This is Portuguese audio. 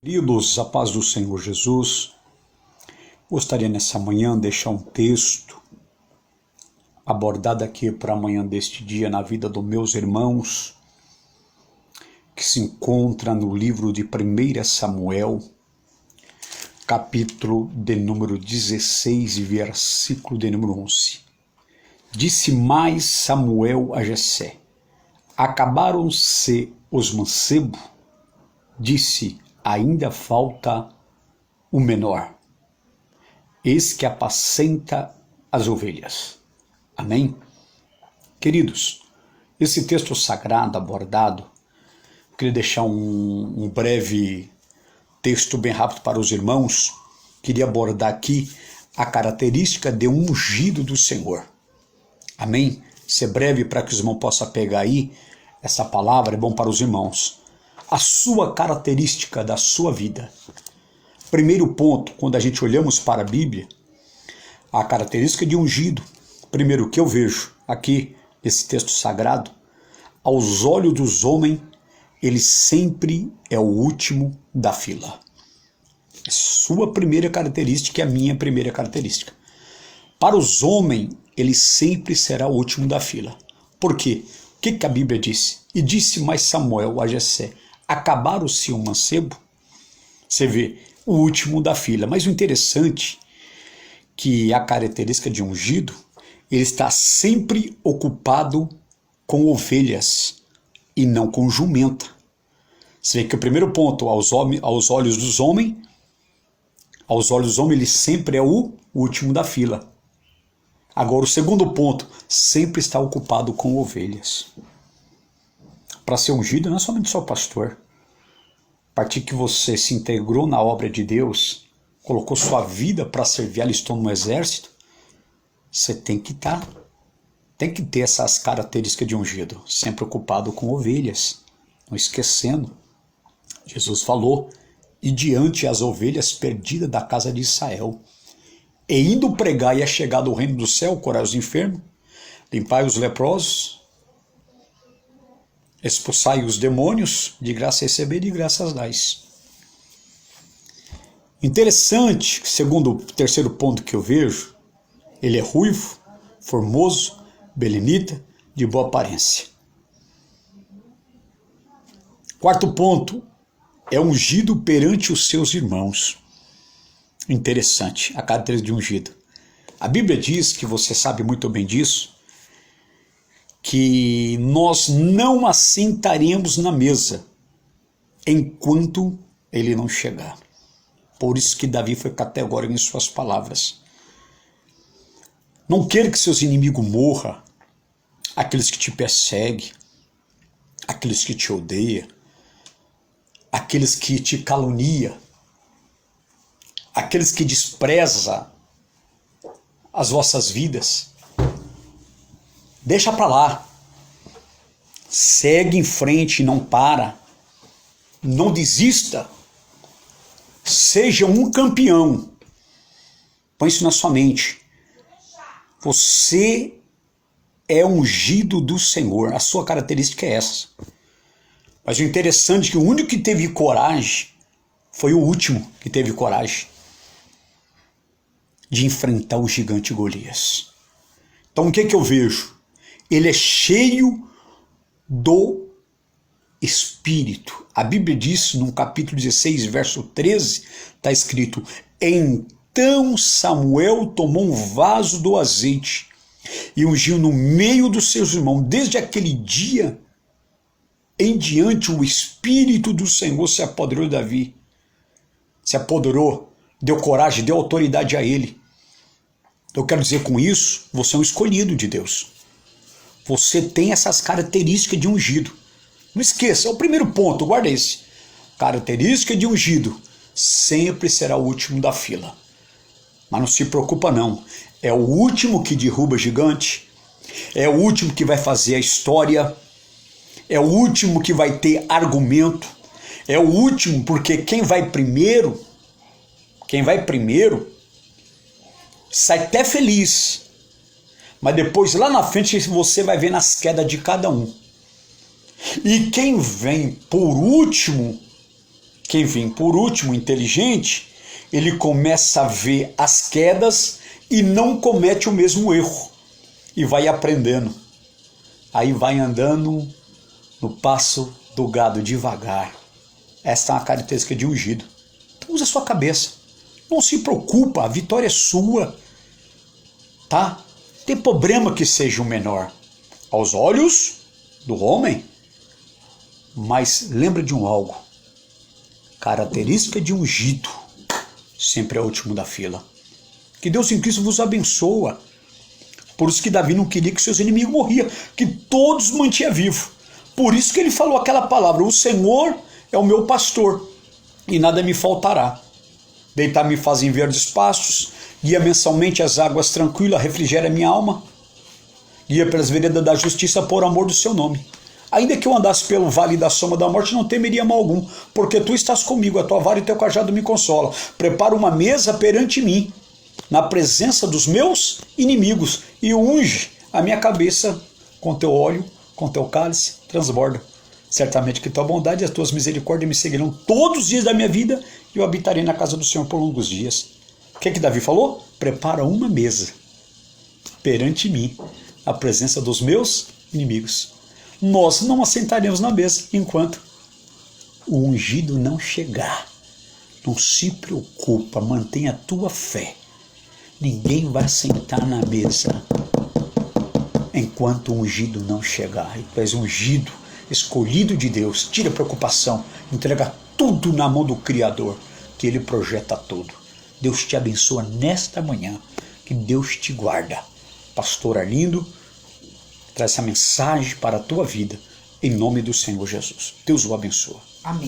Queridos, a paz do Senhor Jesus, gostaria nessa manhã de deixar um texto abordado aqui para amanhã deste dia na vida dos meus irmãos, que se encontra no livro de 1 Samuel, capítulo de número 16 e versículo de número 11. Disse mais Samuel a Jessé: acabaram-se os mancebos? Disse: ainda falta o menor, eis que apacenta as ovelhas. Amém? Queridos, esse texto sagrado abordado, eu queria deixar um breve texto bem rápido para os irmãos. Queria abordar aqui a característica de um ungido do Senhor. Amém? Ser breve para que os irmãos possam pegar aí essa palavra, é bom para os irmãos. A sua característica da sua vida. Primeiro ponto, quando a gente olhamos para a Bíblia, a característica de ungido. Primeiro, o que eu vejo aqui nesse texto sagrado, aos olhos dos homens, ele sempre é o último da fila. Sua primeira característica é a minha primeira característica. Para os homens, ele sempre será o último da fila. Por quê? O que a Bíblia disse? E disse mais Samuel a Jessé: acabaram-se o mancebo? Você vê, o último da fila. Mas o interessante é que a característica de ungido, ele está sempre ocupado com ovelhas e não com jumenta. Você vê que o primeiro ponto, aos olhos dos homens, ele sempre é o último da fila. Agora, o segundo ponto, sempre está ocupado com ovelhas. Para ser ungido não é somente só o pastor. A partir que você se integrou na obra de Deus, colocou sua vida para servir, alistou no exército, você tem que ter essas características de ungido, sempre ocupado com ovelhas, não esquecendo. Jesus falou: e diante as ovelhas perdidas da casa de Israel, e indo pregar e é chegado o reino do céu, curai os enfermos, limpai os leprosos, expulsai os demônios, de graça receber, de graças dais. Interessante, segundo o terceiro ponto que eu vejo, ele é ruivo, formoso, belenita, de boa aparência. Quarto ponto, é ungido perante os seus irmãos. Interessante, a característica de ungido. A Bíblia diz, que você sabe muito bem disso, que nós não assentaremos na mesa enquanto ele não chegar. Por isso que Davi foi categórico em suas palavras. Não queira que seus inimigos morram, aqueles que te perseguem, aqueles que te odeiam, aqueles que te caluniam, aqueles que desprezam as vossas vidas. Deixa para lá. Segue em frente, não para. Não desista. Seja um campeão. Põe isso na sua mente. Você é ungido do Senhor. A sua característica é essa. Mas o interessante é que o único que teve coragem foi o último que teve coragem de enfrentar o gigante Golias. Então o que eu vejo? Ele é cheio do Espírito. A Bíblia diz, no capítulo 16, verso 13, está escrito: então Samuel tomou um vaso do azeite e ungiu no meio dos seus irmãos. Desde aquele dia em diante, o Espírito do Senhor se apoderou de Davi. Se apoderou, deu coragem, deu autoridade a ele. Eu quero dizer com isso, você é um escolhido de Deus. Você tem essas características de ungido. Não esqueça, é o primeiro ponto, guarda esse. Característica de ungido, sempre será o último da fila. Mas não se preocupa não, é o último que derruba gigante, é o último que vai fazer a história, é o último que vai ter argumento, é o último porque quem vai primeiro, sai até feliz. Mas depois, lá na frente, você vai ver nas quedas de cada um. E quem vem por último Quem vem por último, inteligente, ele começa a ver as quedas e não comete o mesmo erro. E vai aprendendo. Aí vai andando no passo do gado devagar. Esta é uma característica de ungido. Então usa a sua cabeça. Não se preocupa, a vitória é sua. Tá? Tem problema que seja o menor aos olhos do homem. Mas lembra de algo. Característica de ungido. Sempre é o último da fila. Que Deus em Cristo vos abençoa. Por isso que Davi não queria que seus inimigos morriam, que todos mantinha vivo. Por isso que ele falou aquela palavra: o Senhor é o meu pastor, e nada me faltará. Deitar-me faz em verdes pastos, guia mensalmente as águas tranquilas, refrigera minha alma. Guia pelas veredas da justiça por amor do seu nome. Ainda que eu andasse pelo vale da sombra da morte, não temeria mal algum, porque tu estás comigo, a tua vara e o teu cajado me consolam. Prepara uma mesa perante mim, na presença dos meus inimigos, e unge a minha cabeça com teu óleo, com teu cálice, transborda. Certamente que tua bondade e as tuas misericórdias me seguirão todos os dias da minha vida, e eu habitarei na casa do Senhor por longos dias. O que Davi falou? Prepara uma mesa perante mim, a presença dos meus inimigos. Nós não assentaremos na mesa enquanto o ungido não chegar. Não se preocupa, mantenha a tua fé. Ninguém vai sentar na mesa enquanto o ungido não chegar. E tu és ungido, escolhido de Deus. Tira a preocupação, entrega tudo na mão do Criador, que Ele projeta tudo. Deus te abençoa nesta manhã, que Deus te guarda. Pastor Arlindo traz essa mensagem para a tua vida, em nome do Senhor Jesus. Deus o abençoa. Amém.